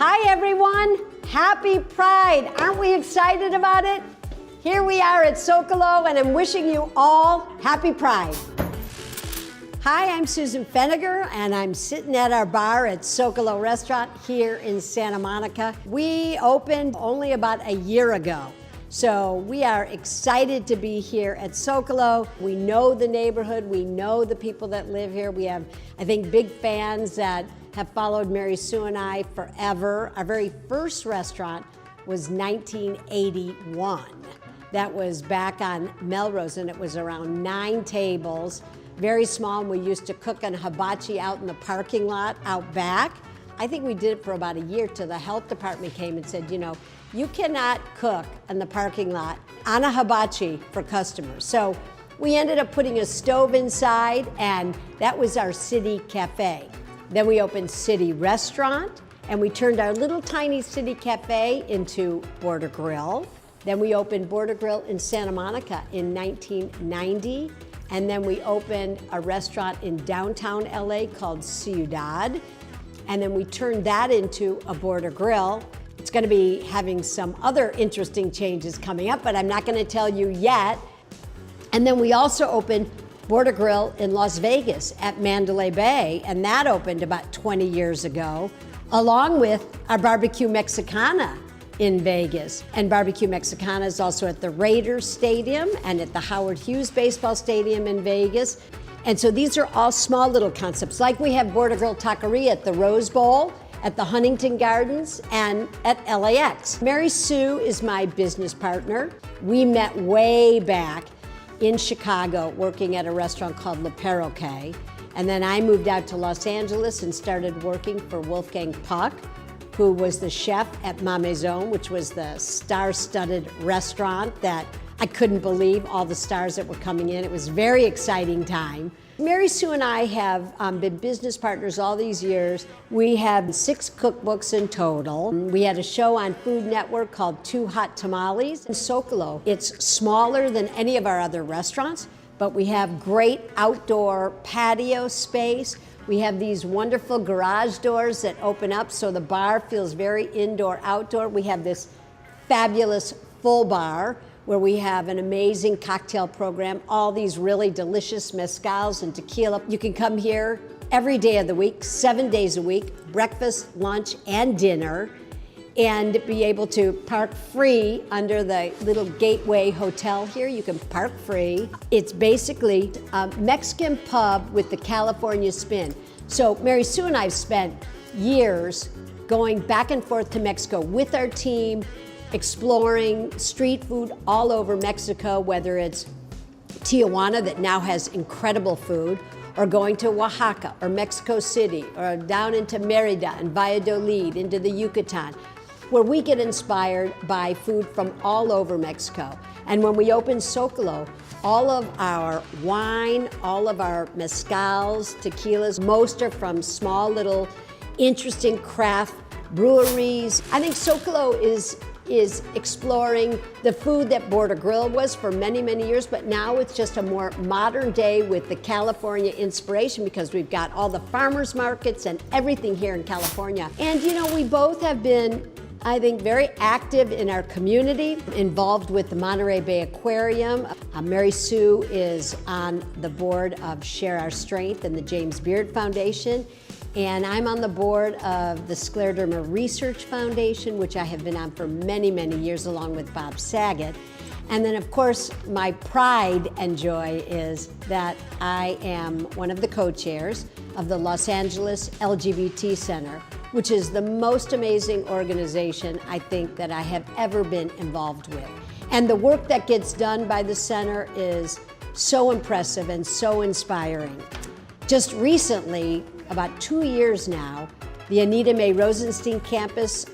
Hi everyone, happy Pride. Aren't we excited about it? Here we are at Socalo and I'm wishing you all happy Pride. Hi, I'm Susan Feniger and I'm sitting at our bar at Socalo Restaurant here in Santa Monica. We opened only about a year ago. So we are excited to be here at Socalo. We know the neighborhood, we know the people that live here. We have, I think, big fans that have followed Mary Sue and I forever. Our very first restaurant was 1981. That was back on Melrose and it was around 9 tables, very small, and we used to cook on hibachi out in the parking lot out back. I think we did it for about a year till the health department came and said, you know, you cannot cook in the parking lot on a hibachi for customers. So we ended up putting a stove inside and that was our city cafe. Then we opened City Restaurant and we turned our little tiny city cafe into Border Grill. Then we opened Border Grill in Santa Monica in 1990. And then we opened a restaurant in downtown LA called Ciudad. And then we turned that into a Border Grill. It's going to be having some other interesting changes coming up, but I'm not going to tell you yet. And then we also opened Border Grill in Las Vegas at Mandalay Bay, and that opened about 20 years ago, along with our Barbecue Mexicana in Vegas. And Barbecue Mexicana is also at the Raiders Stadium and at the Howard Hughes Baseball Stadium in Vegas. And so these are all small little concepts, like we have Border Grill Taqueria at the Rose Bowl, at the Huntington Gardens, and at LAX. Mary Sue is my business partner. We met way back in Chicago working at a restaurant called Le Perroquet. And then I moved out to Los Angeles and started working for Wolfgang Puck, who was the chef at Ma Maison, which was the star-studded restaurant that I couldn't believe all the stars that were coming in. It was a very exciting time. Mary Sue and I have been business partners all these years. We have 6 cookbooks in total. We had a show on Food Network called Two Hot Tamales in Socalo. It's smaller than any of our other restaurants, but we have great outdoor patio space. We have these wonderful garage doors that open up so the bar feels very indoor-outdoor. We have this fabulous full bar where we have an amazing cocktail program, all these really delicious mezcals and tequila. You can come here every day of the week, 7 days a week, breakfast, lunch, and dinner, and be able to park free under the little Gateway Hotel here. You can park free. It's basically a Mexican pub with the California spin. So Mary Sue and I have spent years going back and forth to Mexico with our team, exploring street food all over Mexico, whether it's Tijuana that now has incredible food, or going to Oaxaca or Mexico City, or down into Mérida and Valladolid, into the Yucatan, where we get inspired by food from all over Mexico. And when we open Socalo, all of our wine, all of our mezcals, tequilas, most are from small little interesting craft breweries. I think Socalo is exploring the food that Border Grill was for many, many years, but now it's just a more modern day with the California inspiration because we've got all the farmers markets and everything here in California. And you know, we both have been, I think, very active in our community, involved with the Monterey Bay Aquarium. Mary Sue is on the board of Share Our Strength and the James Beard Foundation. And I'm on the board of the Scleroderma Research Foundation, which I have been on for many, many years, along with Bob Saget. And then, of course, my pride and joy is that I am one of the co-chairs of the Los Angeles LGBT Center, which is the most amazing organization I think that I have ever been involved with. And the work that gets done by the center is so impressive and so inspiring. Just recently, about 2 years now, the Anita Mae Rosenstein campus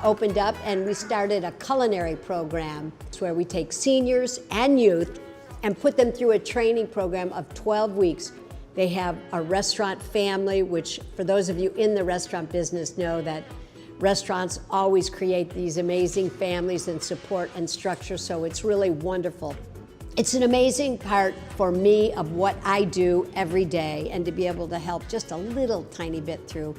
opened up and we started a culinary program. It's where we take seniors and youth and put them through a training program of 12 weeks. They have a restaurant family, which for those of you in the restaurant business know that restaurants always create these amazing families and support and structure, so it's really wonderful. It's an amazing part for me of what I do every day and to be able to help just a little tiny bit through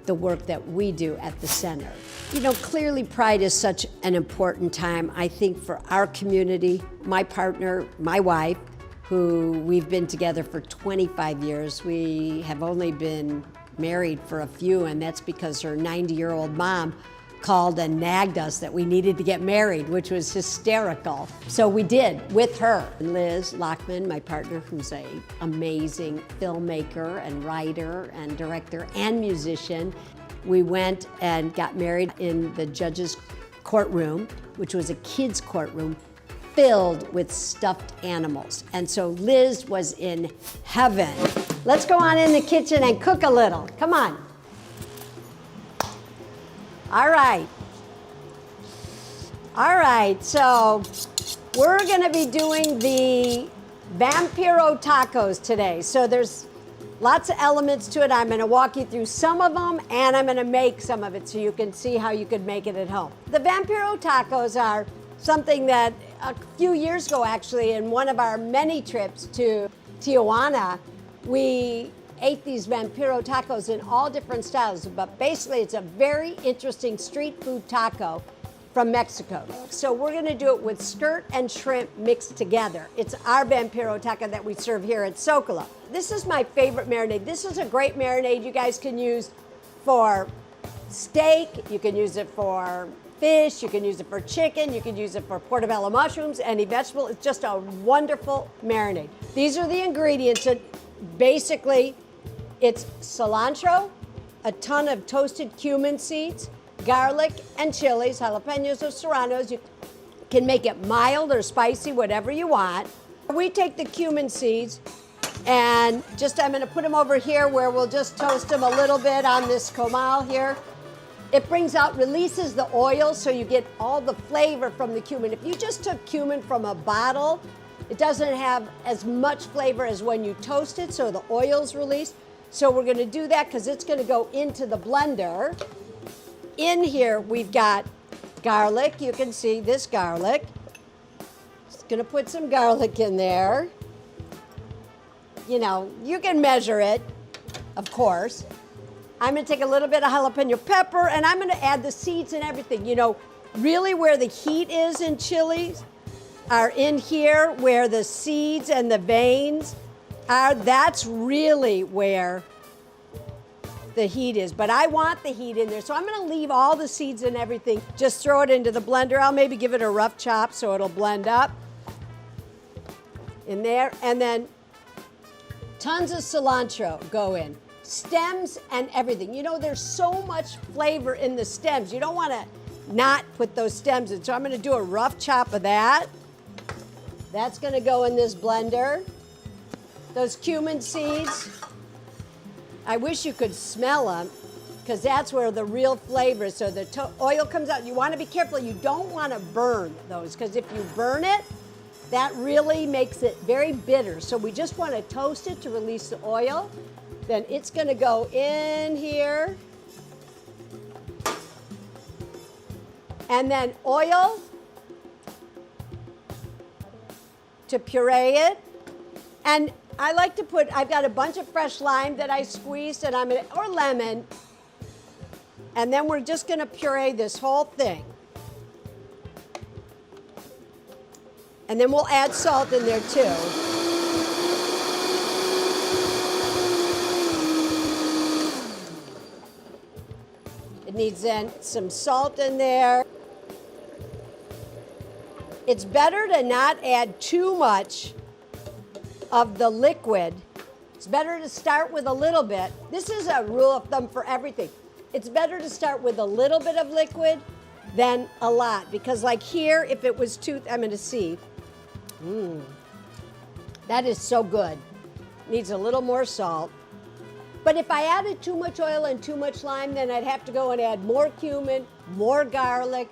the work that we do at the center. You know, clearly Pride is such an important time, I think, for our community. My partner, my wife, who we've been together for 25 years. We have only been married for a few, and that's because her 90-year-old mom called and nagged us that we needed to get married, which was hysterical. So we did, with her. Liz Lockman, my partner, who's an amazing filmmaker and writer and director and musician. We went and got married in the judge's courtroom, which was a kid's courtroom, filled with stuffed animals. And so Liz was in heaven. Let's go on in the kitchen and cook a little. Come on. All right. All right, so we're gonna be doing the Vampiro tacos today. So there's lots of elements to it. I'm gonna walk you through some of them, and I'm gonna make some of it so you can see how you could make it at home. The Vampiro tacos are something that a few years ago, actually, in one of our many trips to Tijuana, we ate these Vampiro tacos in all different styles, but basically it's a very interesting street food taco from Mexico. So we're gonna do it with skirt and shrimp mixed together. It's our Vampiro taco that we serve here at Socalo. This is my favorite marinade. This is a great marinade you guys can use for steak, you can use it for fish, you can use it for chicken, you can use it for portobello mushrooms, any vegetable. It's just a wonderful marinade. These are the ingredients. Basically, it's cilantro, a ton of toasted cumin seeds, garlic and chilies, jalapenos or serranos. You can make it mild or spicy, whatever you want. We take the cumin seeds and I'm gonna put them over here where we'll just toast them a little bit on this comal here. It releases the oil so you get all the flavor from the cumin. If you just took cumin from a bottle, it doesn't have as much flavor as when you toast it, so the oil's released. So we're gonna do that because it's gonna go into the blender. In here, we've got garlic. You can see this garlic. Just gonna put some garlic in there. You know, you can measure it, of course. I'm gonna take a little bit of jalapeno pepper, and I'm gonna add the seeds and everything. You know, really where the heat is in chilies are in here, where the seeds and the veins are. That's really where the heat is, but I want the heat in there. So I'm gonna leave all the seeds and everything, just throw it into the blender. I'll maybe give it a rough chop so it'll blend up in there, and then tons of cilantro go in. Stems and everything. You know, there's so much flavor in the stems. You don't want to not put those stems in. So I'm going to do a rough chop of that. That's going to go in this blender. Those cumin seeds, I wish you could smell them because that's where the real flavor is. So the oil comes out. You want to be careful. You don't want to burn those because if you burn it, that really makes it very bitter. So we just want to toast it to release the oil. Then it's gonna go in here. And then oil to puree it. And I like to I've got a bunch of fresh lime that I squeezed and or lemon. And then we're just gonna puree this whole thing. And then we'll add salt in there too. It needs then some salt in there. It's better to not add too much of the liquid. It's better to start with a little bit. This is a rule of thumb for everything. It's better to start with a little bit of liquid than a lot, because like here, if it was I'm gonna see. That is so good. Needs a little more salt. But if I added too much oil and too much lime, then I'd have to go and add more cumin, more garlic.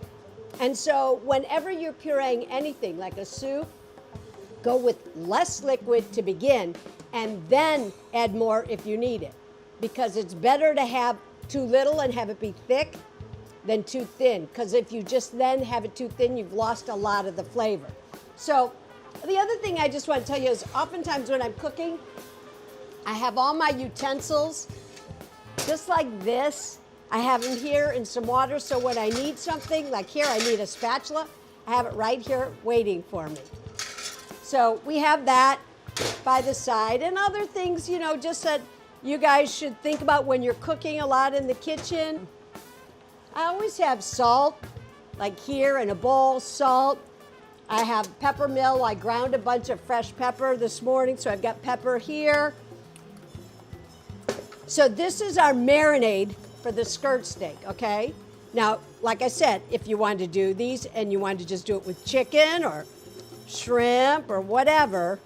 And so whenever you're pureeing anything like a soup, go with less liquid to begin and then add more if you need it. Because it's better to have too little and have it be thick than too thin. Because if you just then have it too thin, you've lost a lot of the flavor. So the other thing I just want to tell you is oftentimes when I'm cooking, I have all my utensils just like this I have them here in some water, so when I need something, like here, I need a spatula, I have it right here waiting for me. So we have that by the side, and other things, you know, just that you guys should think about when you're cooking a lot in the kitchen. I always have salt, like here in a bowl, salt. I have pepper mill. I ground a bunch of fresh pepper this morning, so I've got pepper here. So this is our marinade for the skirt steak, okay? Now, like I said, if you wanted to do these and you wanted to just do it with chicken or shrimp or whatever,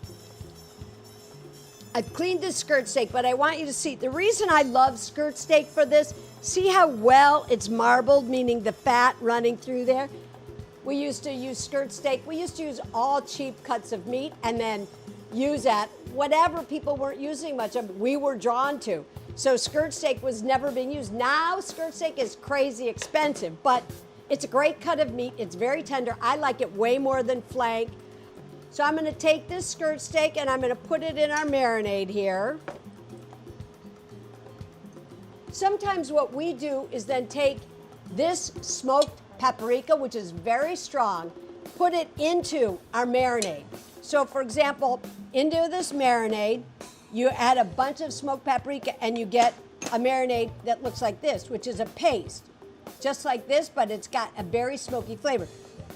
I've cleaned this skirt steak, but I want you to see, the reason I love skirt steak for this, see how well it's marbled, meaning the fat running through there? We used to use skirt steak. We used to use all cheap cuts of meat and then use that. Whatever people weren't using much of, we were drawn to. So skirt steak was never being used. Now skirt steak is crazy expensive, but it's a great cut of meat. It's very tender. I like it way more than flank. So I'm gonna take this skirt steak and I'm gonna put it in our marinade here. Sometimes what we do is then take this smoked paprika, which is very strong, put it into our marinade. So for example, into this marinade, you add a bunch of smoked paprika and you get a marinade that looks like this, which is a paste. Just like this, but it's got a very smoky flavor.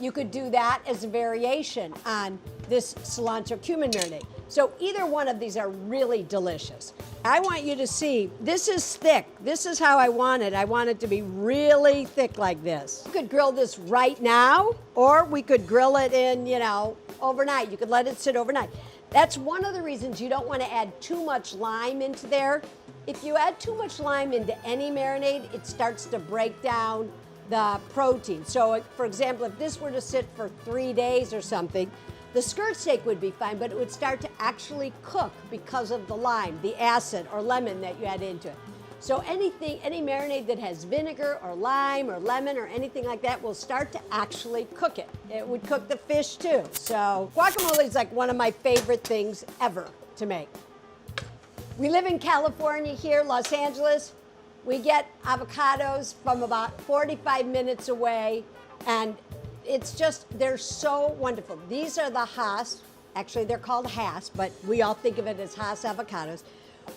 You could do that as a variation on this cilantro cumin marinade. So either one of these are really delicious. I want you to see, this is thick. This is how I want it. I want it to be really thick like this. You could grill this right now, or we could grill it in, you know, overnight. You could let it sit overnight. That's one of the reasons you don't want to add too much lime into there. If you add too much lime into any marinade, it starts to break down the protein. So for example, if this were to sit for 3 days or something, the skirt steak would be fine, but it would start to actually cook because of the lime, the acid or lemon that you add into it. So any marinade that has vinegar or lime or lemon or anything like that will start to actually cook it. It would cook the fish too. So guacamole is like one of my favorite things ever to make. We live in California here, Los Angeles. We get avocados from about 45 minutes away, and it's just, they're so wonderful. These are the Hass, actually they're called Hass, but we all think of it as Hass avocados.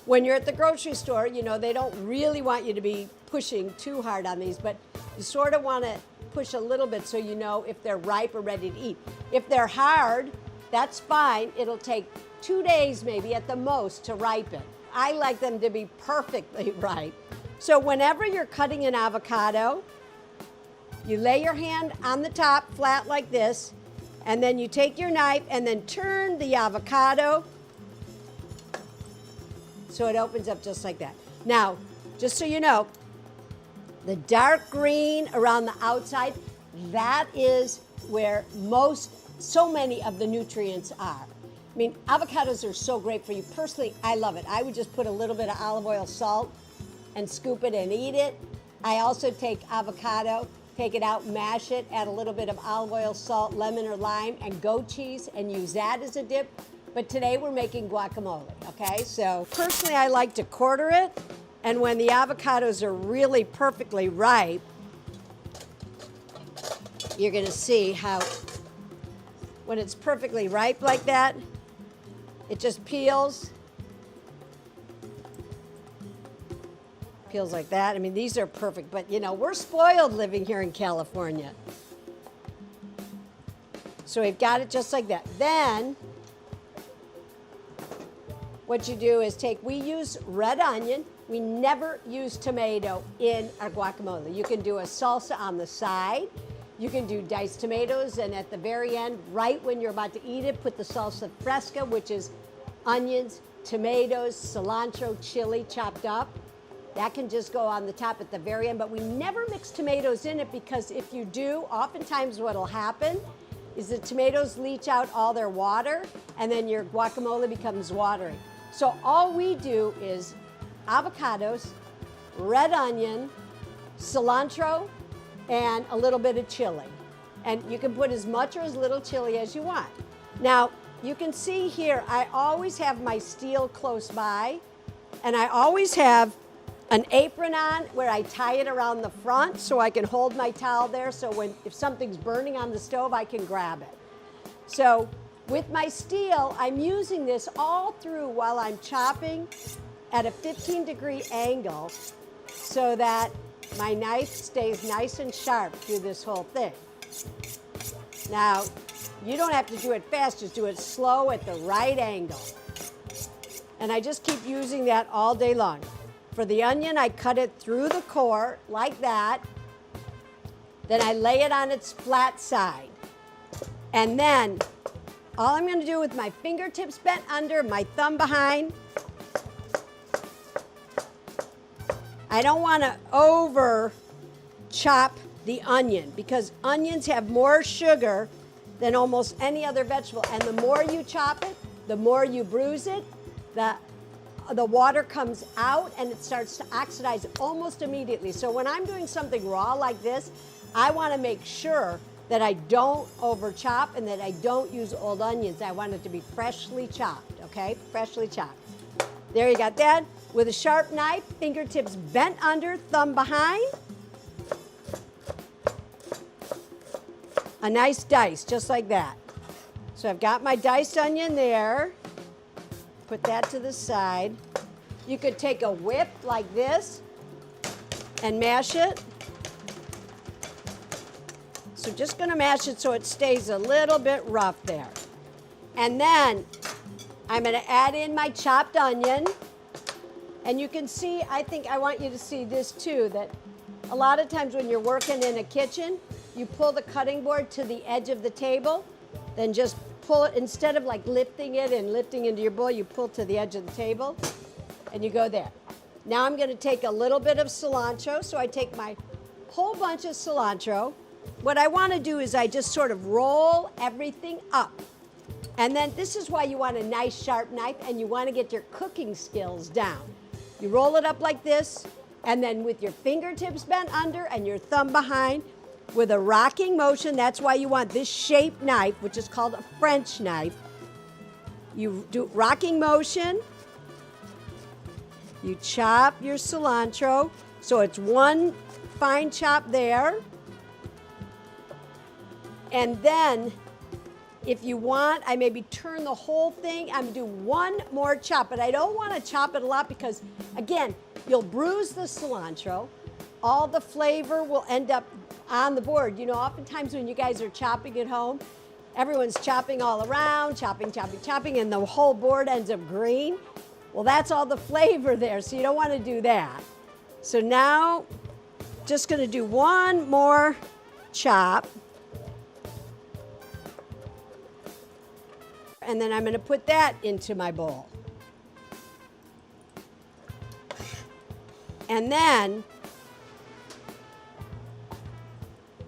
When you're at the grocery store, you know, they don't really want you to be pushing too hard on these, but you sort of want to push a little bit so you know if they're ripe or ready to eat. If they're hard, that's fine. It'll take 2 days maybe at the most to ripen. I like them to be perfectly ripe. So whenever you're cutting an avocado, you lay your hand on the top flat like this, and then you take your knife and then turn the avocado so it opens up just like that. Now, just so you know, the dark green around the outside, that is where so many of the nutrients are. I mean, avocados are so great for you. Personally, I love it. I would just put a little bit of olive oil, salt, and scoop it and eat it. I also take avocado, take it out, mash it, add a little bit of olive oil, salt, lemon or lime, and goat cheese, and use that as a dip. But today we're making guacamole, okay? So personally, I like to quarter it, and when the avocados are really perfectly ripe, you're gonna see how, when it's perfectly ripe like that, it just peels like that. I mean, these are perfect, but you know, we're spoiled living here in California. So we've got it just like that. Then, what you do is we use red onion. We never use tomato in our guacamole. You can do a salsa on the side. You can do diced tomatoes, and at the very end, right when you're about to eat it, put the salsa fresca, which is onions, tomatoes, cilantro, chili chopped up. That can just go on the top at the very end, but we never mix tomatoes in it, because if you do, oftentimes what'll happen is the tomatoes leach out all their water, and then your guacamole becomes watery. So all we do is avocados, red onion, cilantro, and a little bit of chili. And you can put as much or as little chili as you want. Now, you can see here, I always have my steel close by, and I always have an apron on where I tie it around the front so I can hold my towel there so if something's burning on the stove, I can grab it. So with my steel, I'm using this all through while I'm chopping at a 15-degree angle so that my knife stays nice and sharp through this whole thing. Now, you don't have to do it fast, just do it slow at the right angle. And I just keep using that all day long. For the onion, I cut it through the core like that. Then I lay it on its flat side. And then all I'm going to do with my fingertips bent under, my thumb behind, I don't want to over chop the onion because onions have more sugar than almost any other vegetable. And the more you chop it, the more you bruise it, the water comes out and it starts to oxidize almost immediately. So when I'm doing something raw like this, I want to make sure that I don't over chop and that I don't use old onions. I want it to be freshly chopped, okay? Freshly chopped. There you got that. With a sharp knife, fingertips bent under, thumb behind. A nice dice, just like that. So I've got my diced onion there. Put that to the side. You could take a whip like this and mash it. So just gonna mash it so it stays a little bit rough there. And then I'm gonna add in my chopped onion. And you can see, I think I want you to see this too, that a lot of times when you're working in a kitchen, you pull the cutting board to the edge of the table, then just pull it, instead of like lifting it and lifting into your bowl, you pull to the edge of the table and you go there. Now I'm gonna take a little bit of cilantro, so I take my whole bunch of cilantro. What I wanna do is I just sort of roll everything up. And then this is why you want a nice sharp knife and you wanna get your cooking skills down. You roll it up like this, and then with your fingertips bent under and your thumb behind, with a rocking motion, that's why you want this shaped knife, which is called a French knife. You do rocking motion, you chop your cilantro, so it's one fine chop there. And then, if you want, I maybe turn the whole thing. I'm gonna do one more chop, but I don't wanna chop it a lot because, again, you'll bruise the cilantro. All the flavor will end up on the board. You know, oftentimes when you guys are chopping at home, everyone's chopping all around, chopping, and the whole board ends up green. Well, that's all the flavor there, so you don't wanna do that. So now, just gonna do one more chop. And then I'm gonna put that into my bowl. And then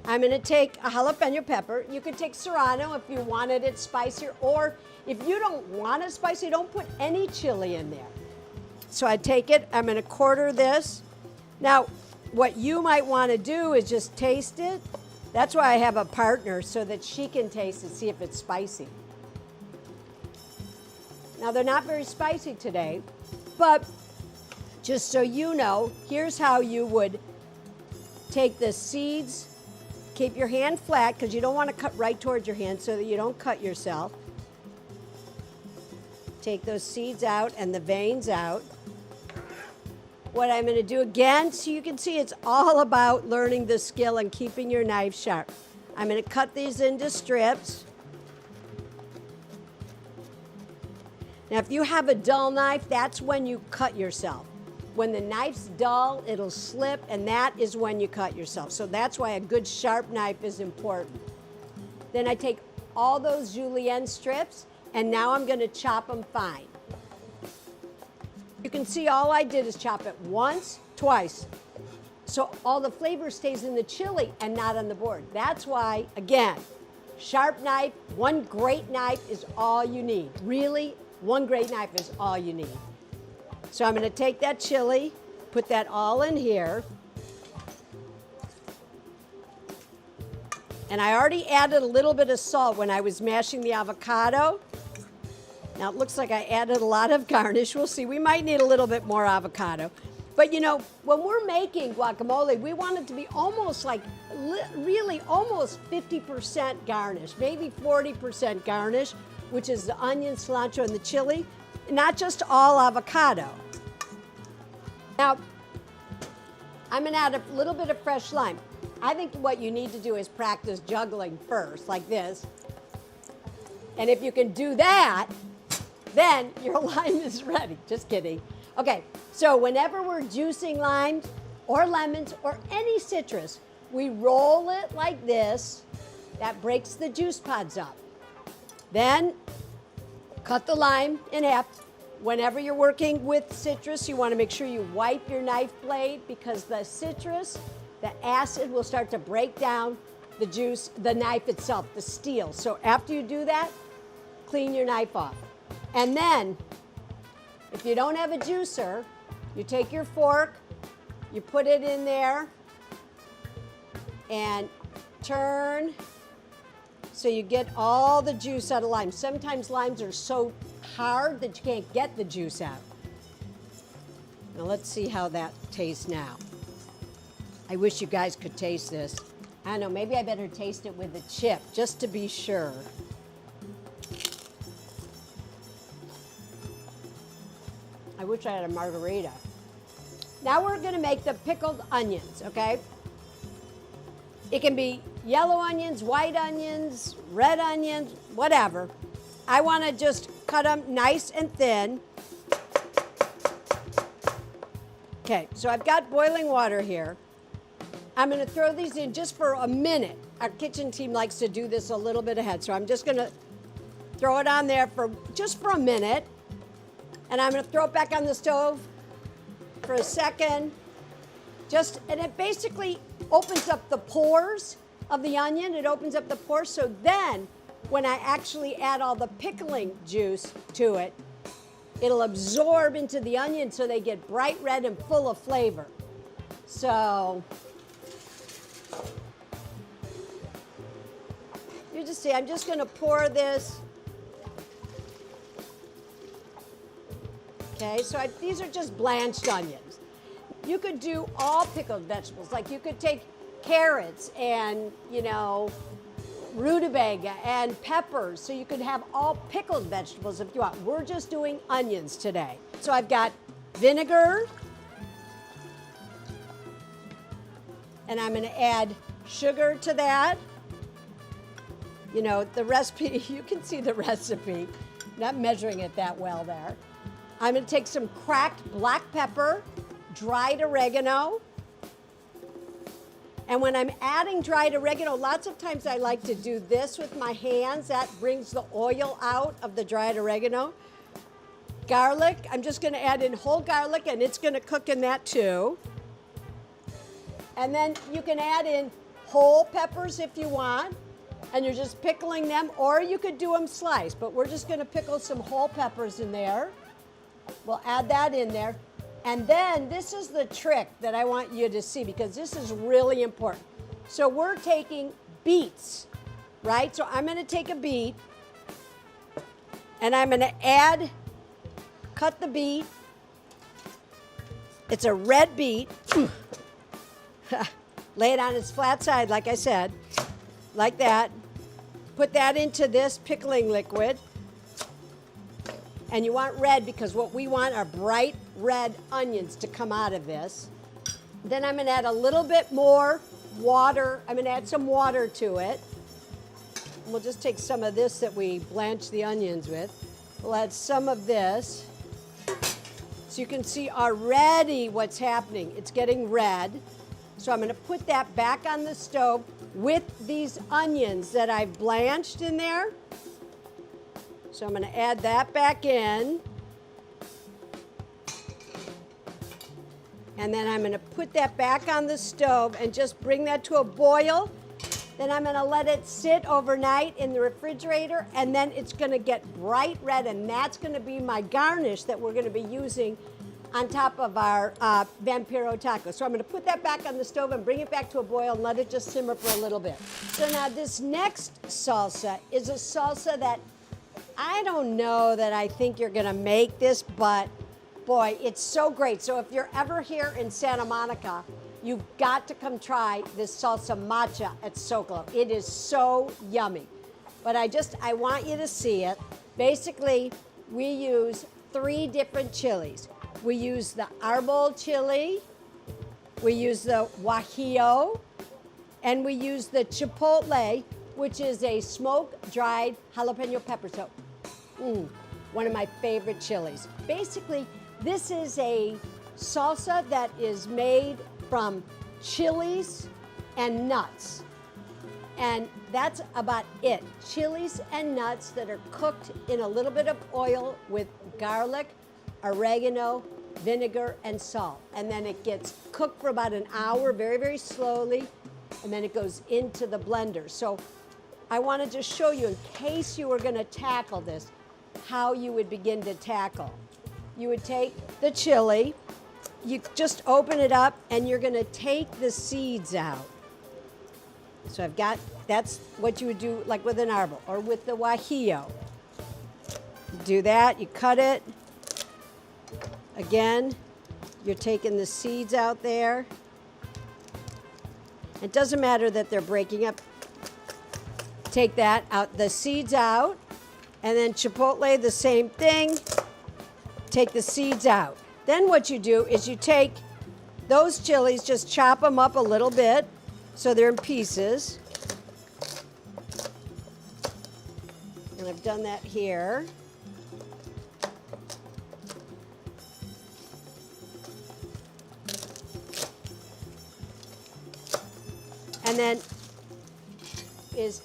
I'm gonna take a jalapeno pepper. You could take serrano if you wanted it spicier, or if you don't want it spicy, don't put any chili in there. So I take it, I'm gonna quarter this. Now, what you might wanna do is just taste it. That's why I have a partner, so that she can taste it, see if it's spicy. Now, they're not very spicy today, but just so you know, here's how you would take the seeds. Keep your hand flat because you don't want to cut right towards your hand so that you don't cut yourself. Take those seeds out and the veins out. What I'm going to do again, so you can see it's all about learning the skill and keeping your knife sharp. I'm going to cut these into strips. Now, if you have a dull knife, that's when you cut yourself. When the knife's dull, it'll slip, and that is when you cut yourself. So that's why a good sharp knife is important. Then I take all those julienne strips, and now I'm gonna chop them fine. You can see all I did is chop it once, twice. So all the flavor stays in the chili and not on the board. That's why, again, sharp knife, one great knife is all you need. Really, one great knife is all you need. So I'm going to take that chili, put that all in here. And I already added a little bit of salt when I was mashing the avocado. Now it looks like I added a lot of garnish. We'll see, we might need a little bit more avocado. But you know, when we're making guacamole, we want it to be almost like, really almost 50% garnish, maybe 40% garnish, which is the onion, cilantro, and the chili, not just all avocado. Now, I'm gonna add a little bit of fresh lime. I think what you need to do is practice juggling first, like this. And if you can do that, then your lime is ready. Just kidding. Okay, so whenever we're juicing limes or lemons or any citrus, we roll it like this. That breaks the juice pods up. Then cut the lime in half. Whenever you're working with citrus, you want to make sure you wipe your knife blade because the citrus, the acid will start to break down the juice, the knife itself, the steel. So after you do that, clean your knife off. And then, if you don't have a juicer, you take your fork, you put it in there, and turn so you get all the juice out of lime. Sometimes limes are so hard that you can't get the juice out. Now let's see how that tastes now. I wish you guys could taste this. I don't know, maybe I better taste it with a chip just to be sure. I wish I had a margarita. Now we're gonna make the pickled onions, okay? It can be yellow onions, white onions, red onions, whatever. I wanna just cut them nice and thin. Okay, so I've got boiling water here. I'm gonna throw these in just for a minute. Our kitchen team likes to do this a little bit ahead, so I'm just gonna throw it on there for just for a minute. And I'm gonna throw it back on the stove for a second. And it basically opens up the pores of the onion. It opens up the pores, so then when I actually add all the pickling juice to it, it'll absorb into the onion so they get bright red and full of flavor. So, you just see, I'm just gonna pour this. Okay, so these are just blanched onions. You could do all pickled vegetables. Like you could take carrots and, you know, rutabaga and peppers. So you could have all pickled vegetables if you want. We're just doing onions today. So I've got vinegar. And I'm gonna add sugar to that. You know, the recipe, you can see the recipe. Not measuring it that well there. I'm gonna take some cracked black pepper, dried oregano. And when I'm adding dried oregano, lots of times I like to do this with my hands. That brings the oil out of the dried oregano. Garlic, I'm just gonna add in whole garlic and it's gonna cook in that too. And then you can add in whole peppers if you want, and you're just pickling them, or you could do them sliced, but we're just gonna pickle some whole peppers in there. We'll add that in there. And then this is the trick that I want you to see because this is really important. So we're taking beets, right? So I'm gonna take a beet and I'm gonna cut the beet. It's a red beet. Lay it on its flat side, like I said, like that. Put that into this pickling liquid. And you want red because what we want are bright red onions to come out of this. Then I'm gonna add a little bit more water. I'm gonna add some water to it. And we'll just take some of this that we blanched the onions with. We'll add some of this. So you can see already what's happening. It's getting red. So I'm gonna put that back on the stove with these onions that I've blanched in there. So I'm gonna add that back in. And then I'm gonna put that back on the stove and just bring that to a boil. Then I'm gonna let it sit overnight in the refrigerator and then it's gonna get bright red and that's gonna be my garnish that we're gonna be using on top of our Vampiro taco. So I'm gonna put that back on the stove and bring it back to a boil and let it just simmer for a little bit. So now this next salsa is a salsa that I don't know that I think you're gonna make this, but boy, it's so great. So if you're ever here in Santa Monica, you've got to come try this salsa matcha at Socalo. It is so yummy. But I want you to see it. Basically, we use 3 different chilies. We use the arbol chili, we use the guajillo, and we use the chipotle, which is a smoke-dried jalapeno pepper. So, one of my favorite chilies. Basically, this is a salsa that is made from chilies and nuts. And that's about it. Chilies and nuts that are cooked in a little bit of oil with garlic, oregano, vinegar, and salt. And then it gets cooked for about an hour, very, very slowly, and then it goes into the blender. So I want to just show you, in case you were going to tackle this, how you would begin to tackle. You would take the chili, you just open it up, and you're going to take the seeds out. So that's what you would do like with an arbol or with the guajillo. Do that, you cut it. Again, you're taking the seeds out there. It doesn't matter that they're breaking up. Take that out, the seeds out, and then chipotle, the same thing. Take the seeds out. Then what you do is you take those chilies, just chop them up a little bit so they're in pieces. And I've done that here. And then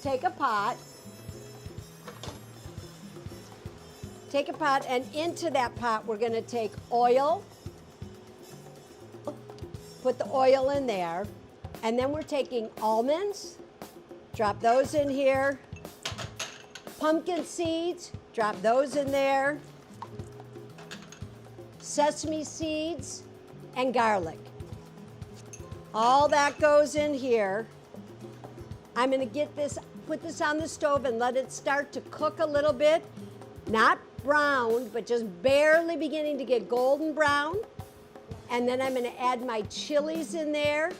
take a pot, and into that pot we're going to take oil, put the oil in there, and then we're taking almonds, drop those in here, pumpkin seeds, drop those in there, sesame seeds, and garlic. All that goes in here. I'm going to put this on the stove and let it start to cook a little bit. Not brown, but just barely beginning to get golden brown. And then I'm going to add my chilies in there,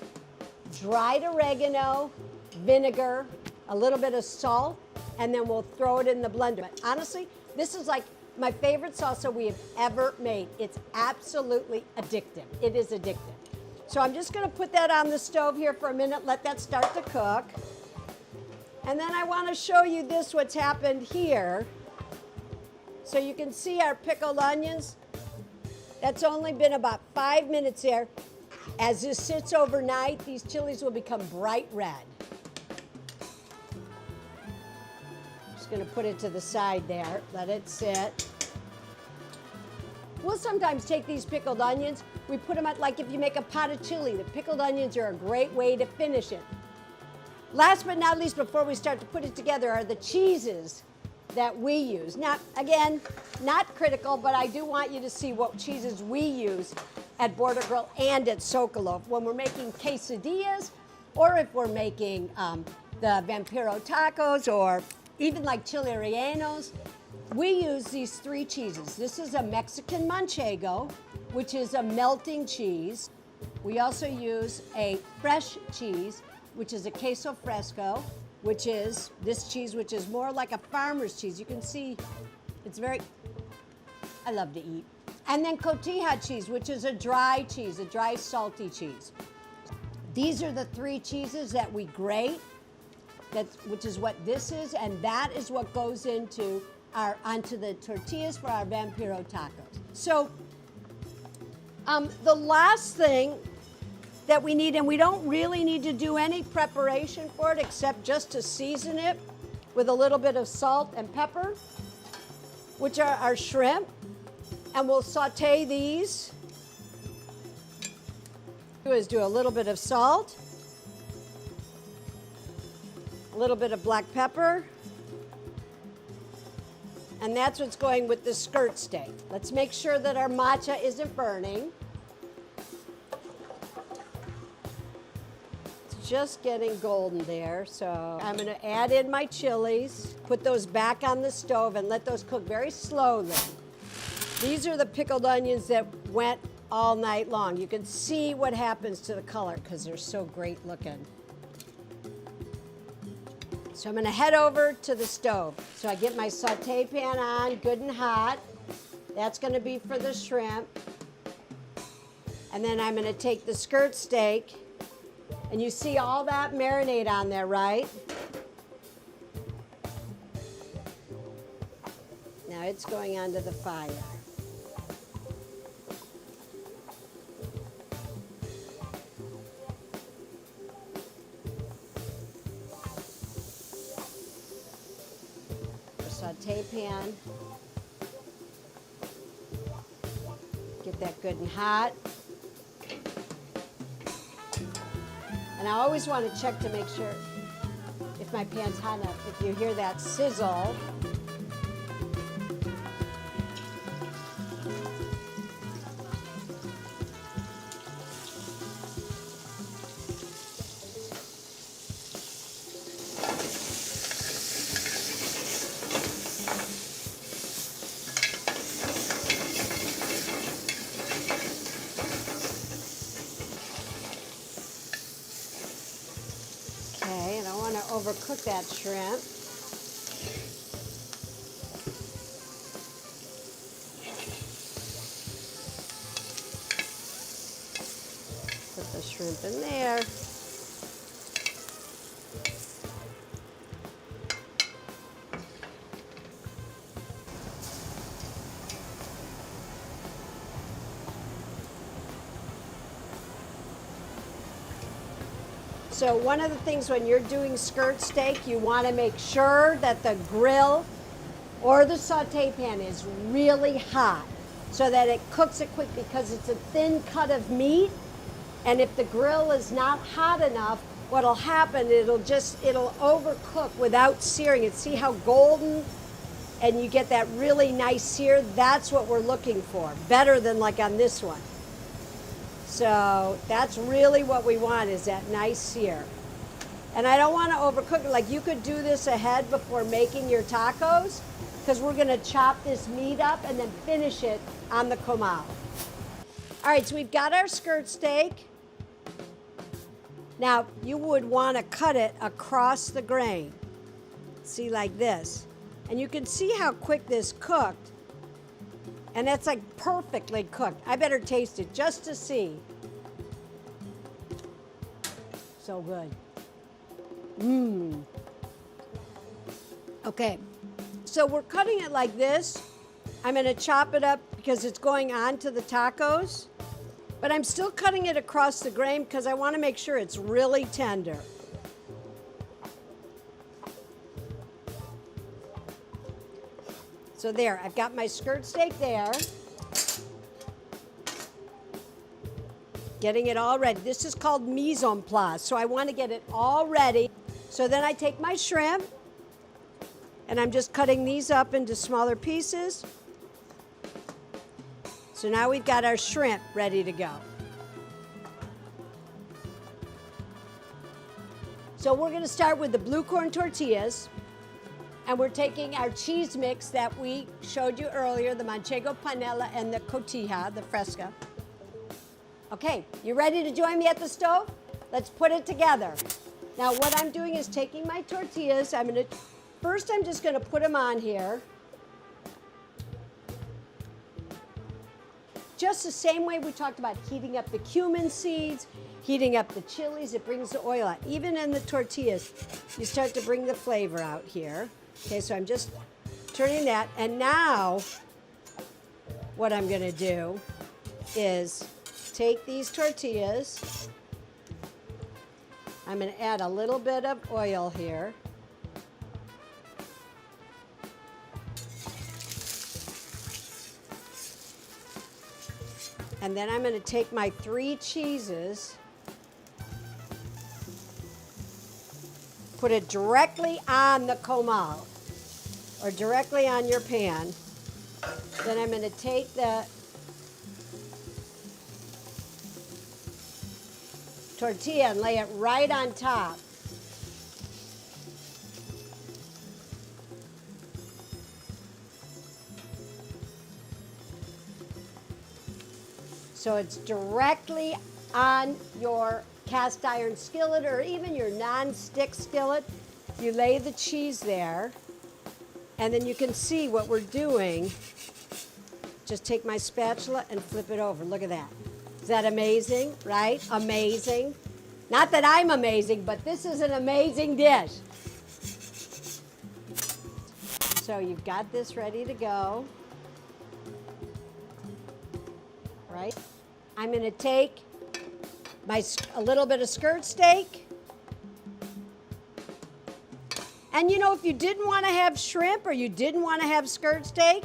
dried oregano, vinegar, a little bit of salt, and then we'll throw it in the blender. But honestly, this is like my favorite salsa we have ever made. It's absolutely addictive. It is addictive. So I'm just going to put that on the stove here for a minute, let that start to cook. And then I want to show you what's happened here. So you can see our pickled onions. That's only been about 5 minutes there. As this sits overnight, these chilies will become bright red. Just going to put it to the side there, let it sit. We'll sometimes take these pickled onions, we put them at, like if you make a pot of chili, the pickled onions are a great way to finish it. Last but not least, before we start to put it together, are the cheeses that we use. Now, again, not critical, but I do want you to see what cheeses we use at Border Grill and at Socalo when we're making quesadillas, or if we're making the Vampiro tacos, or even like chili rellenos. We use these 3 cheeses. This is a Mexican manchego, which is a melting cheese. We also use a fresh cheese, which is a queso fresco, which is this cheese, which is more like a farmer's cheese. You can see it's I love to eat. And then cotija cheese, which is a dry cheese, a dry salty cheese. These are the 3 cheeses that we grate, which is what this is, and that is what goes onto the tortillas for our Vampiro tacos. So the last thing that we need, and we don't really need to do any preparation for it except just to season it with a little bit of salt and pepper, which are our shrimp. And we'll saute these. Do a little bit of salt, a little bit of black pepper, and that's what's going with the skirt steak. Let's make sure that our matcha isn't burning. It's just getting golden there, so I'm going to add in my chilies, put those back on the stove, and let those cook very slowly. These are the pickled onions that went all night long. You can see what happens to the color because they're so great looking. So I'm gonna head over to the stove. So I get my saute pan on, good and hot. That's gonna be for the shrimp. And then I'm gonna take the skirt steak, and you see all that marinade on there, right? Now it's going onto the fire. Saute pan. Get that good and hot. And I always want to check to make sure if my pan's hot enough. If you hear that sizzle, overcook that shrimp. Put the shrimp in there. So one of the things when you're doing skirt steak, you want to make sure that the grill or the saute pan is really hot so that it cooks it quick, because it's a thin cut of meat. And if the grill is not hot enough, what'll happen, it'll overcook without searing it. See how golden, and you get that really nice sear? That's what we're looking for, better than like on this one. So that's really what we want, is that nice sear. And I don't want to overcook it. Like, you could do this ahead before making your tacos, because we're going to chop this meat up and then finish it on the comal. All right, so we've got our skirt steak. Now, you would want to cut it across the grain. See, like this. And you can see how quick this cooked. And that's like perfectly cooked. I better taste it just to see. So good. Mmm. Okay, so we're cutting it like this. I'm gonna chop it up because it's going on to the tacos, but I'm still cutting it across the grain because I wanna make sure it's really tender. So there, I've got my skirt steak there. Getting it all ready. This is called mise en place, so I want to get it all ready. So then I take my shrimp, and I'm just cutting these up into smaller pieces. So now we've got our shrimp ready to go. So we're going to start with the blue corn tortillas. And we're taking our cheese mix that we showed you earlier, the manchego panela and the cotija, the fresca. Okay, you ready to join me at the stove? Let's put it together. Now what I'm doing is taking my tortillas, first I'm just gonna put them on here. Just the same way we talked about heating up the cumin seeds, heating up the chilies, it brings the oil out. Even in the tortillas, you start to bring the flavor out here. Okay, so I'm just turning that, and now what I'm gonna do is take these tortillas, I'm gonna add a little bit of oil here. And then I'm gonna take my 3 cheeses, put it directly on the comal or directly on your pan. Then I'm going to take the tortilla and lay it right on top. So it's directly on your cast iron skillet or even your non-stick skillet. You lay the cheese there, and then you can see what we're doing. Just take my spatula and flip it over. Look at that. Is that amazing, right? Amazing. Not that I'm amazing, but this is an amazing dish. So you've got this ready to go. Right? I'm going to take a little bit of skirt steak. And you know, if you didn't want to have shrimp or you didn't want to have skirt steak,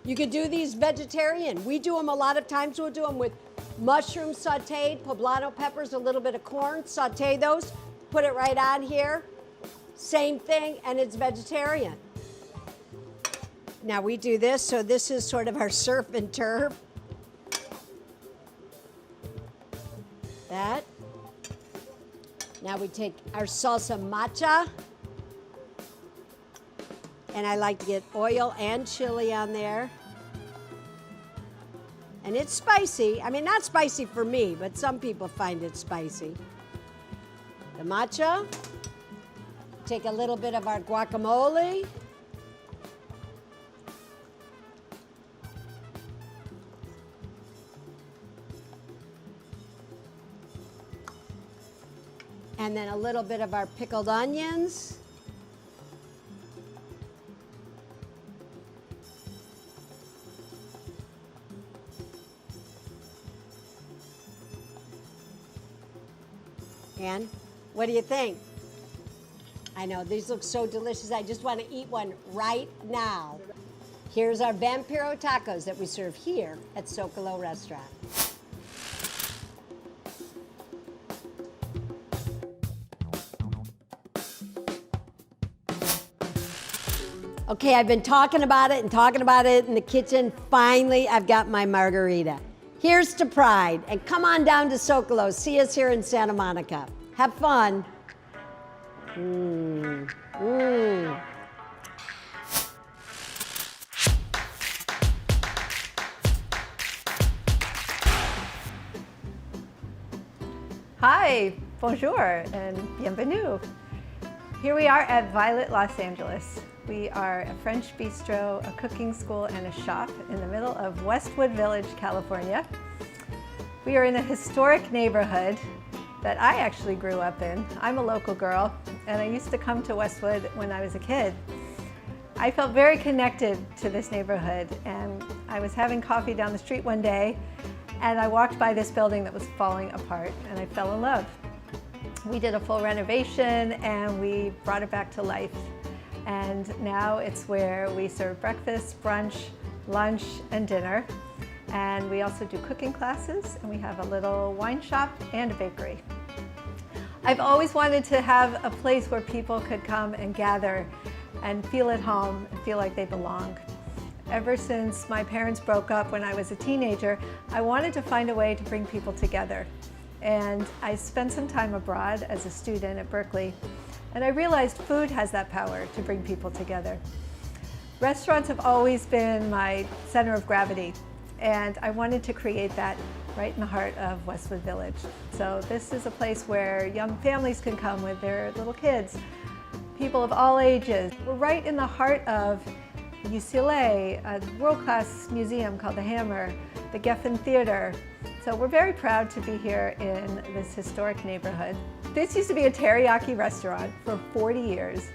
you could do these vegetarian. We do them a lot of times. We'll do them with mushrooms sauteed, poblano peppers, a little bit of corn, saute those, put it right on here. Same thing, and it's vegetarian. Now we do this, so this is sort of our surf and turf. That. Now we take our salsa matcha. And I like to get oil and chili on there. And it's spicy. I mean, not spicy for me, but some people find it spicy. The matcha. Take a little bit of our guacamole. And then a little bit of our pickled onions. And what do you think? I know, these look so delicious. I just want to eat one right now. Here's our Vampiro tacos that we serve here at Socalo Restaurant. Okay, I've been talking about it in the kitchen. Finally, I've got my margarita. Here's to pride, and come on down to Socalo. See us here in Santa Monica. Have fun. Hi, bonjour, and bienvenue. Here we are at Violet, Los Angeles. We are a French bistro, a cooking school, and a shop in the middle of Westwood Village, California. We are in a historic neighborhood that I actually grew up in. I'm a local girl, and I used to come to Westwood when I was a kid. I felt very connected to this neighborhood, and I was having coffee down the street one day, and I walked by this building that was falling apart, and I fell in love. We did a full renovation, and we brought it back to life. And now it's where we serve breakfast, brunch, lunch, and dinner. And we also do cooking classes, and we have a little wine shop and a bakery. I've always wanted to have a place where people could come and gather and feel at home and feel like they belong. Ever since my parents broke up when I was a teenager, I wanted to find a way to bring people together. And I spent some time abroad as a student at Berkeley, and I realized food has that power to bring people together. Restaurants have always been my center of gravity, and I wanted to create that right in the heart of Westwood Village. So this is a place where young families can come with their little kids, people of all ages. We're right in the heart of UCLA, a world-class museum called the Hammer, the Geffen Theater. So we're very proud to be here in this historic neighborhood. This used to be a teriyaki restaurant for 40 years,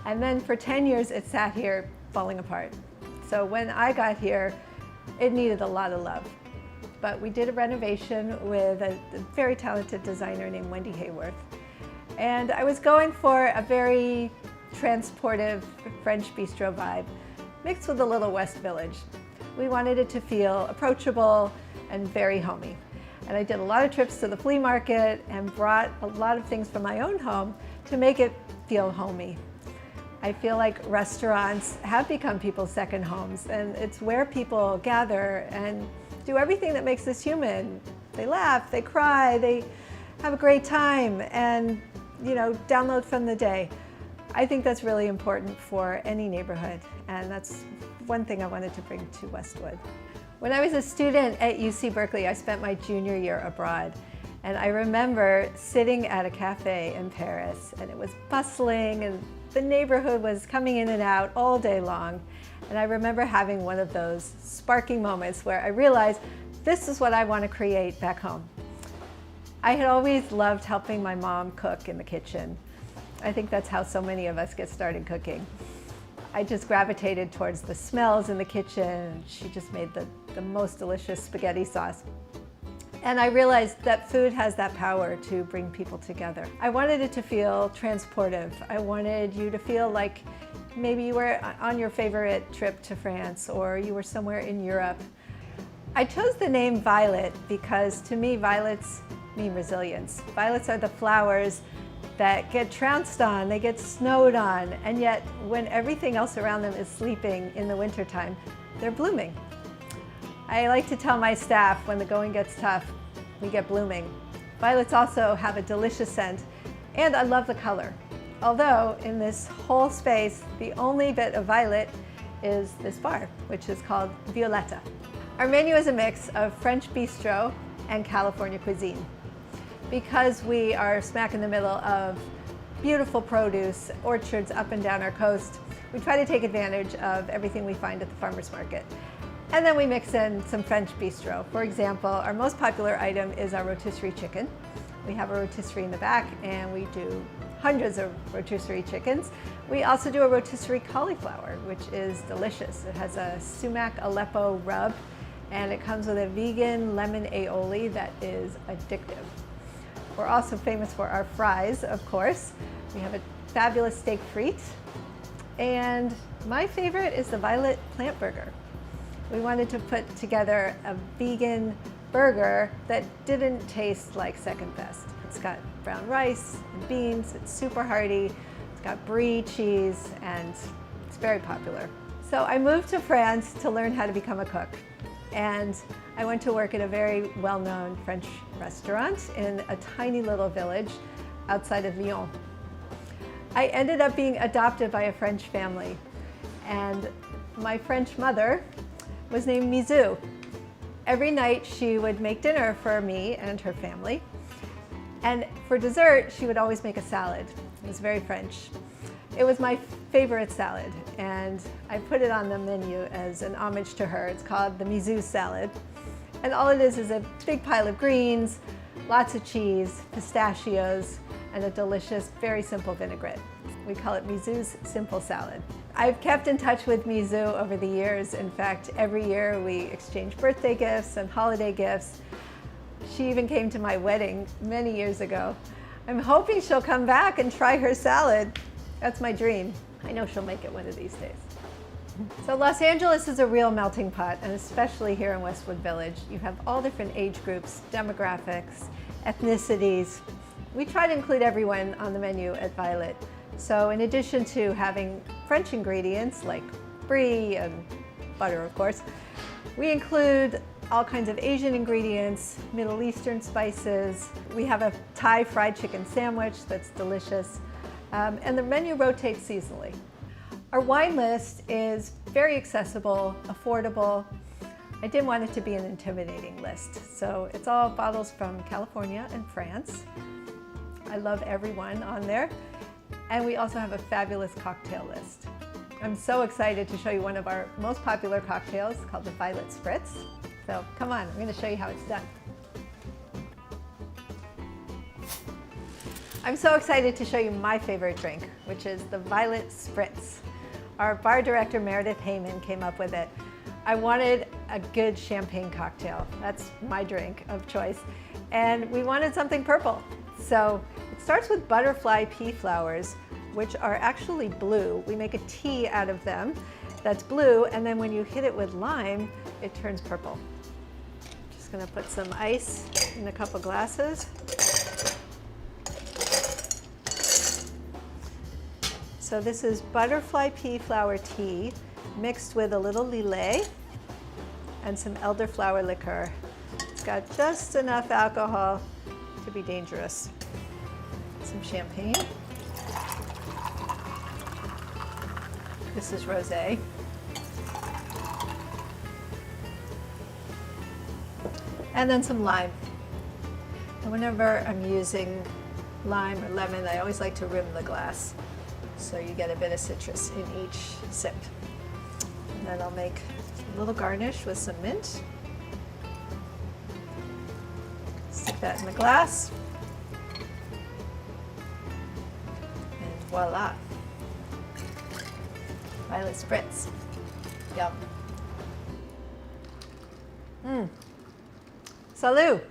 and then for 10 years it sat here falling apart. So when I got here, it needed a lot of love. But we did a renovation with a very talented designer named Wendy Hayworth. And I was going for a very transportive French bistro vibe, mixed with a little West Village. We wanted it to feel approachable and very homey. And I did a lot of trips to the flea market and brought a lot of things from my own home to make it feel homey. I feel like restaurants have become people's second homes, and it's where people gather and do everything that makes us human. They laugh, they cry, they have a great time, and download from the day. I think that's really important for any neighborhood, and that's one thing I wanted to bring to Westwood. When I was a student at UC Berkeley, I spent my junior year abroad. And I remember sitting at a cafe in Paris, and it was bustling, and the neighborhood was coming in and out all day long. And I remember having one of those sparking moments where I realized this is what I want to create back home. I had always loved helping my mom cook in the kitchen. I think that's how so many of us get started cooking. I just gravitated towards the smells in the kitchen. She just made the most delicious spaghetti sauce. And I realized that food has that power to bring people together. I wanted it to feel transportive. I wanted you to feel like maybe you were on your favorite trip to France, or you were somewhere in Europe. I chose the name Violet because to me, violets mean resilience. Violets are the flowers that get trounced on, they get snowed on, and yet when everything else around them is sleeping in the wintertime, they're blooming. I like to tell my staff when the going gets tough, we get blooming. Violets also have a delicious scent, and I love the color. Although in this whole space, the only bit of violet is this bar, which is called Violetta. Our menu is a mix of French bistro and California cuisine. Because we are smack in the middle of beautiful produce, orchards up and down our coast, we try to take advantage of everything we find at the farmer's market. And then we mix in some French bistro. For example, our most popular item is our rotisserie chicken. We have a rotisserie in the back, and we do hundreds of rotisserie chickens. We also do a rotisserie cauliflower, which is delicious. It has a sumac Aleppo rub, and it comes with a vegan lemon aioli that is addictive. We're also famous for our fries, of course. We have a fabulous steak frite. And my favorite is the Violet Plant Burger. We wanted to put together a vegan burger that didn't taste like second best. It's got brown rice and beans, it's super hearty, it's got brie cheese, and it's very popular. So I moved to France to learn how to become a cook. And I went to work at a very well-known French restaurant in a tiny little village outside of Lyon. I ended up being adopted by a French family, and my French mother was named Mizou. Every night she would make dinner for me and her family, and for dessert she would always make a salad. It was very French. It was my favorite salad, and I put it on the menu as an homage to her. It's called the Mizou salad. And all it is a big pile of greens, lots of cheese, pistachios, and a delicious, very simple vinaigrette. We call it Mizou's Simple Salad. I've kept in touch with Mizou over the years. In fact, every year we exchange birthday gifts and holiday gifts. She even came to my wedding many years ago. I'm hoping she'll come back and try her salad. That's my dream. I know she'll make it one of these days. So Los Angeles is a real melting pot, and especially here in Westwood Village. You have all different age groups, demographics, ethnicities. We try to include everyone on the menu at Violet. So in addition to having French ingredients like brie and butter, of course, we include all kinds of Asian ingredients, Middle Eastern spices. We have a Thai fried chicken sandwich that's delicious. And the menu rotates seasonally. Our wine list is very accessible, affordable. I didn't want it to be an intimidating list. So it's all bottles from California and France. I love every one on there. And we also have a fabulous cocktail list. I'm so excited to show you one of our most popular cocktails called the Violet Spritz. So come on, I'm going to show you how it's done. I'm so excited to show you my favorite drink, which is the Violet Spritz. Our bar director, Meredith Heyman, came up with it. I wanted a good champagne cocktail. That's my drink of choice. And we wanted something purple. So it starts with butterfly pea flowers, which are actually blue. We make a tea out of them that's blue, and then when you hit it with lime, it turns purple. Just gonna put some ice in a couple glasses. So this is butterfly pea flower tea mixed with a little lillet and some elderflower liqueur. It's got just enough alcohol to be dangerous. Some champagne. This is rosé. and then some lime. And whenever I'm using lime or lemon, I always like to rim the glass so you get a bit of citrus in each sip. And then I'll make a little garnish with some mint. Stick that in the glass. And voila. Violet spritz. Yum. Salut.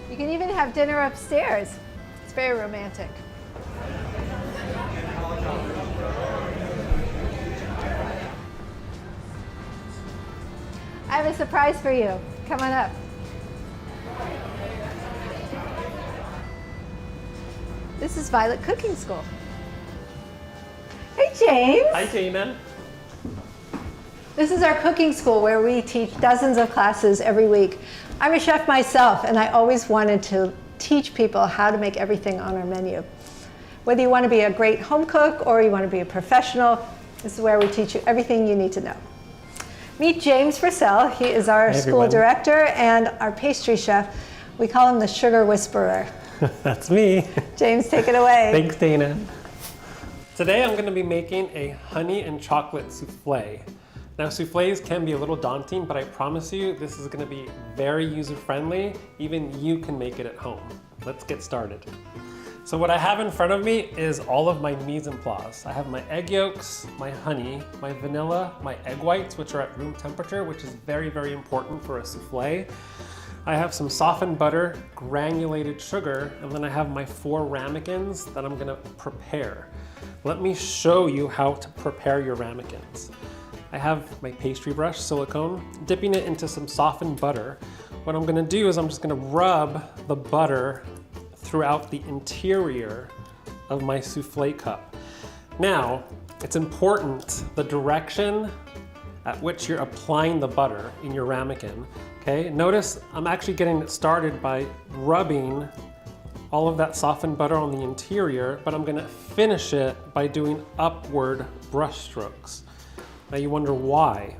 You can even have dinner upstairs. It's very romantic. I have a surprise for you. Come on up. This is Violet Cooking School. Hey, James. Hi, Tina. This is our cooking school where we teach dozens of classes every week. I'm a chef myself, and I always wanted to teach people how to make everything on our menu. Whether you want to be a great home cook or you want to be a professional, this is where we teach you everything you need to know. Meet James Purcell. He is our school director and our pastry chef. We call him the sugar whisperer. That's me. James, take it away. Thanks, Dana. Today I'm going to be making a honey and chocolate souffle. Now, souffles can be a little daunting, but I promise you this is going to be very user-friendly. Even you can make it at home. Let's get started. So what I have in front of me is all of my mise en place. I have my egg yolks, my honey, my vanilla, my egg whites, which are at room temperature, which is very, very important for a souffle. I have some softened butter, granulated sugar, and then I have my 4 ramekins that I'm gonna prepare. Let me show you how to prepare your ramekins. I have my pastry brush, silicone, dipping it into some softened butter. What I'm gonna do is I'm just gonna rub the butter throughout the interior of my souffle cup. Now, it's important the direction at which you're applying the butter in your ramekin. Okay, notice I'm actually getting it started by rubbing all of that softened butter on the interior, but I'm gonna finish it by doing upward brush strokes. Now you wonder why.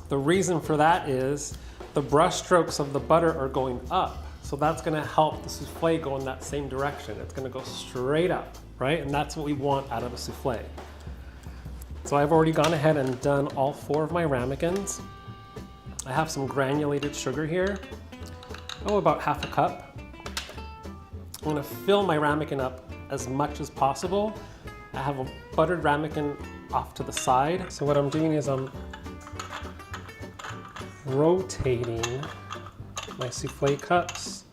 The reason for that is the brush strokes of the butter are going up. So that's gonna help the souffle go in that same direction. It's gonna go straight up, right? And that's what we want out of a souffle. So I've already gone ahead and done all 4 of my ramekins. I have some granulated sugar here. About half a cup. I'm gonna fill my ramekin up as much as possible. I have a buttered ramekin off to the side. So what I'm doing is I'm rotating my souffle cups.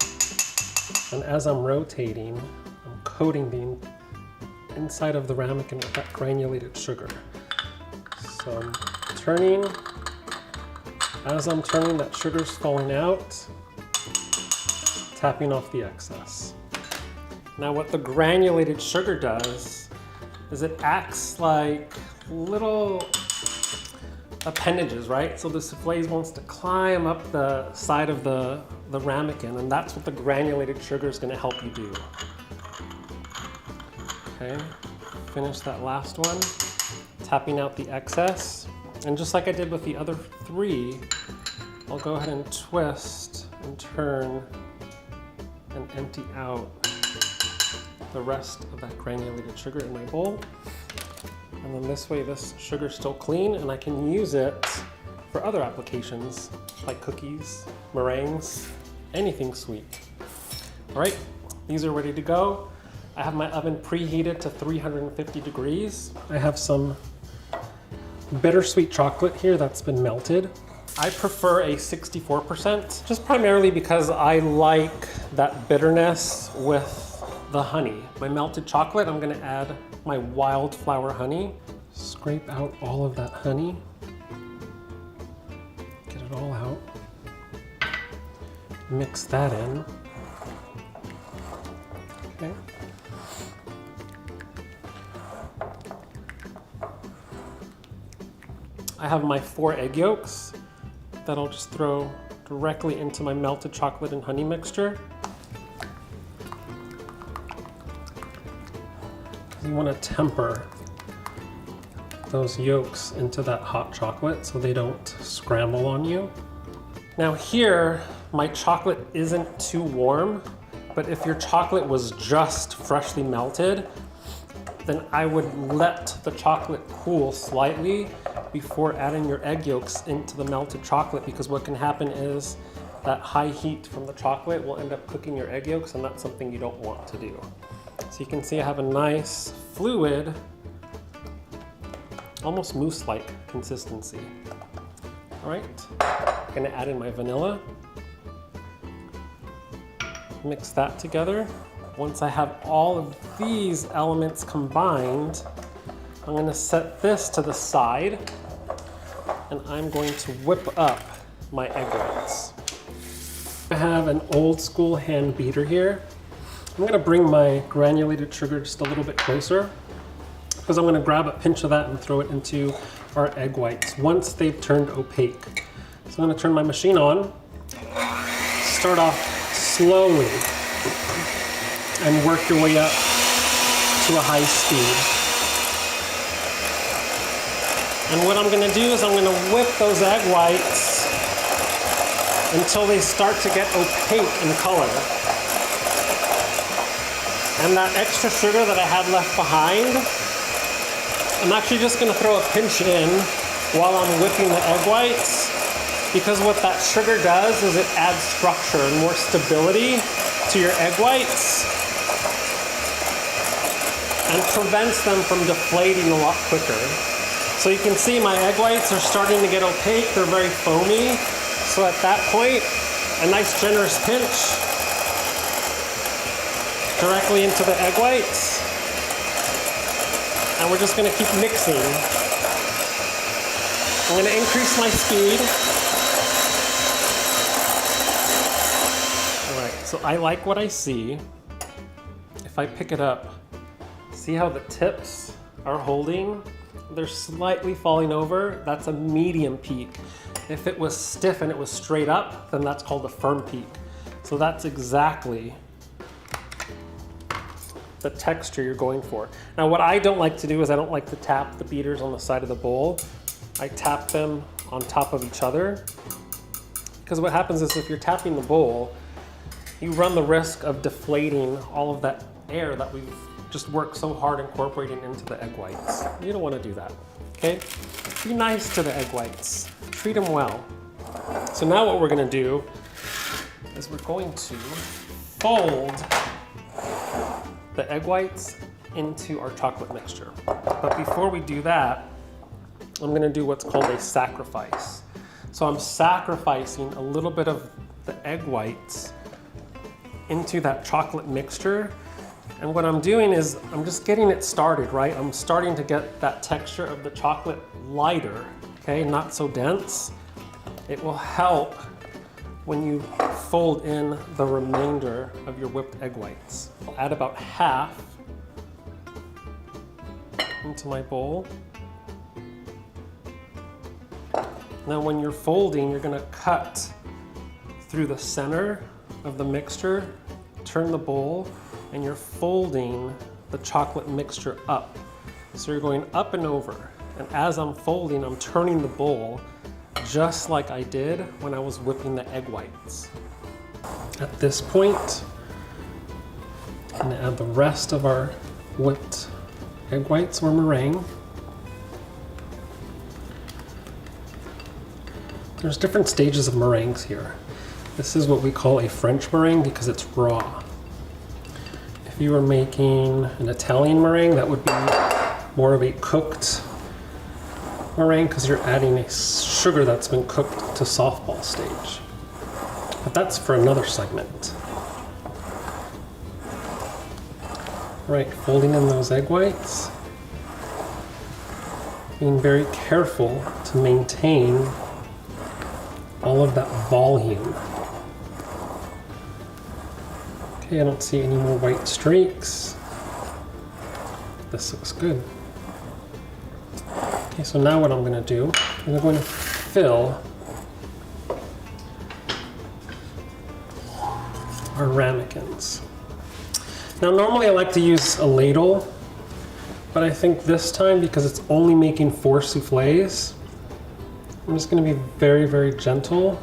And as I'm rotating, I'm coating the inside of the ramekin with that granulated sugar. So I'm turning. As I'm turning, that sugar's falling out, tapping off the excess. Now what the granulated sugar does is it acts like little appendages, right? So the souffle wants to climb up the side of the ramekin, and that's what the granulated sugar is going to help you do. Okay, finish that last one, tapping out the excess. And just like I did with the other 3, I'll go ahead and twist and turn and empty out the rest of that granulated sugar in my bowl. And then this way, this sugar's still clean and I can use it for other applications like cookies, meringues, anything sweet. All right, these are ready to go. I have my oven preheated to 350 degrees. I have some bittersweet chocolate here that's been melted. I prefer a 64%, just primarily because I like that bitterness with the honey. My melted chocolate, I'm gonna add my wildflower honey. Scrape out all of that honey. Get it all out. Mix that in. Okay. I have my 4 egg yolks that I'll just throw directly into my melted chocolate and honey mixture. You want to temper those yolks into that hot chocolate so they don't scramble on you. Now here, my chocolate isn't too warm, but if your chocolate was just freshly melted, then I would let the chocolate cool slightly before adding your egg yolks into the melted chocolate, because what can happen is that high heat from the chocolate will end up cooking your egg yolks, and that's something you don't want to do. So you can see I have a nice fluid, almost mousse-like consistency. All right, I'm gonna add in my vanilla. Mix that together. Once I have all of these elements combined, I'm gonna set this to the side, and I'm going to whip up my egg whites. I have an old school hand beater here. I'm gonna bring my granulated sugar just a little bit closer, because I'm gonna grab a pinch of that and throw it into our egg whites once they've turned opaque. So I'm gonna turn my machine on, start off slowly, and work your way up to a high speed. And what I'm gonna do is I'm gonna whip those egg whites until they start to get opaque in color. And that extra sugar that I had left behind, I'm actually just gonna throw a pinch in while I'm whipping the egg whites, because what that sugar does is it adds structure and more stability to your egg whites and prevents them from deflating a lot quicker. So you can see my egg whites are starting to get opaque, they're very foamy. So at that point, a nice generous pinch directly into the egg whites. And we're just gonna keep mixing. I'm gonna increase my speed. All right, so I like what I see. If I pick it up, see how the tips are holding? They're slightly falling over. That's a medium peak. If it was stiff and it was straight up, then that's called a firm peak. So that's exactly the texture you're going for. Now what I don't like to do is I don't like to tap the beaters on the side of the bowl. I tap them on top of each other. Because what happens is if you're tapping the bowl, you run the risk of deflating all of that air that we've just worked so hard incorporating into the egg whites. You don't want to do that, okay? Be nice to the egg whites. Treat them well. So now what we're gonna do is we're going to fold the egg whites into our chocolate mixture. But before we do that, I'm gonna do what's called a sacrifice. So I'm sacrificing a little bit of the egg whites into that chocolate mixture. And what I'm doing is I'm just getting it started, right? I'm starting to get that texture of the chocolate lighter, okay? Not so dense. It will help when you fold in the remainder of your whipped egg whites. I'll add about half into my bowl. Now when you're folding, you're gonna cut through the center of the mixture, turn the bowl, and you're folding the chocolate mixture up. So you're going up and over. And as I'm folding, I'm turning the bowl just like I did when I was whipping the egg whites. At this point, I'm gonna add the rest of our whipped egg whites or meringue. There's different stages of meringues here. This is what we call a French meringue because it's raw. If you were making an Italian meringue, that would be more of a cooked meringue because you're adding a sugar that's been cooked to softball stage. But that's for another segment. Right, folding in those egg whites. Being very careful to maintain all of that volume. Okay, I don't see any more white streaks. This looks good. Okay, so now what I'm gonna do, I'm going to fill our ramekins. Now normally I like to use a ladle, But I think this time, because it's only making 4 souffles, I'm just gonna be very, very gentle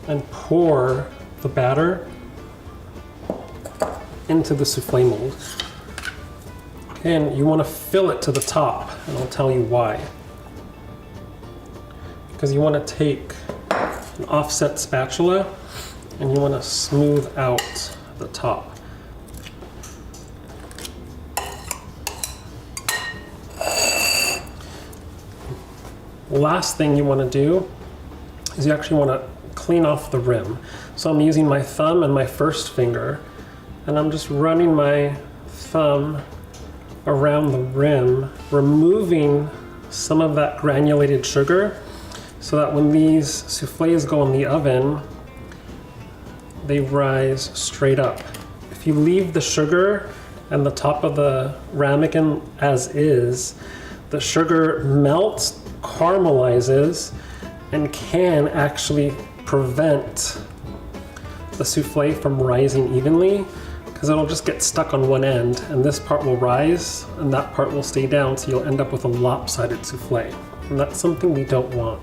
and pour the batter into the souffle mold. Okay, and you wanna fill it to the top, and I'll tell you why. Because you wanna take an offset spatula and you wanna smooth out the top. The last thing you want to do is you actually want to clean off the rim. So I'm using my thumb and my first finger, and I'm just running my thumb around the rim, removing some of that granulated sugar so that when these souffles go in the oven, they rise straight up. If you leave the sugar and the top of the ramekin as is, the sugar melts, caramelizes, and can actually prevent the souffle from rising evenly, because it'll just get stuck on one end, and this part will rise and that part will stay down, so you'll end up with a lopsided souffle, and that's something we don't want.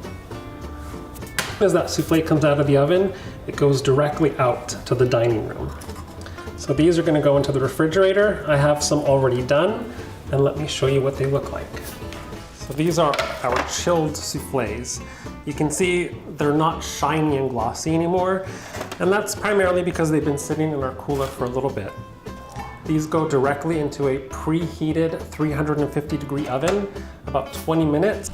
As that souffle comes out of the oven, it goes directly out to the dining room. So these are going to go into the refrigerator. I have some already done, and let me show you what they look like. So these are our chilled souffles. You can see they're not shiny and glossy anymore, and that's primarily because they've been sitting in our cooler for a little bit. These go directly into a preheated 350-degree oven, about 20 minutes.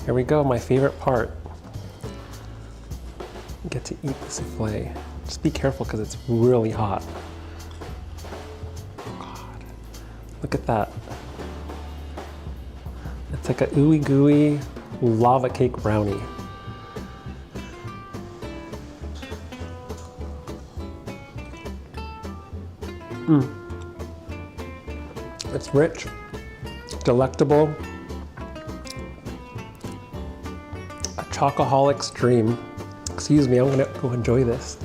Here we go, my favorite part. You get to eat the souffle. Just be careful because it's really hot. God, look at that. It's like a ooey gooey lava cake brownie. It's rich, delectable. Chocoholic's dream. Excuse me, I'm gonna go enjoy this.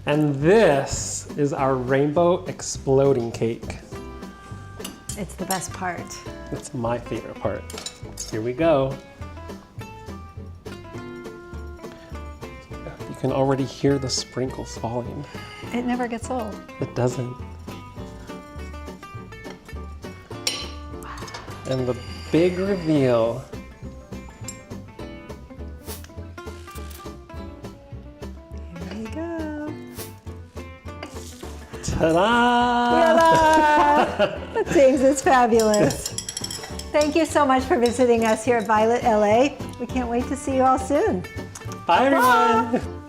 And this is our rainbow exploding cake. It's the best part. It's my favorite part. Here we go. You can already hear the sprinkles falling. It never gets old. It doesn't. And the big reveal. Here we go. Ta-da! Ta-da! Thanks, it's fabulous. Thank you so much for visiting us here at Violet LA. We can't wait to see you all soon. Bye everyone!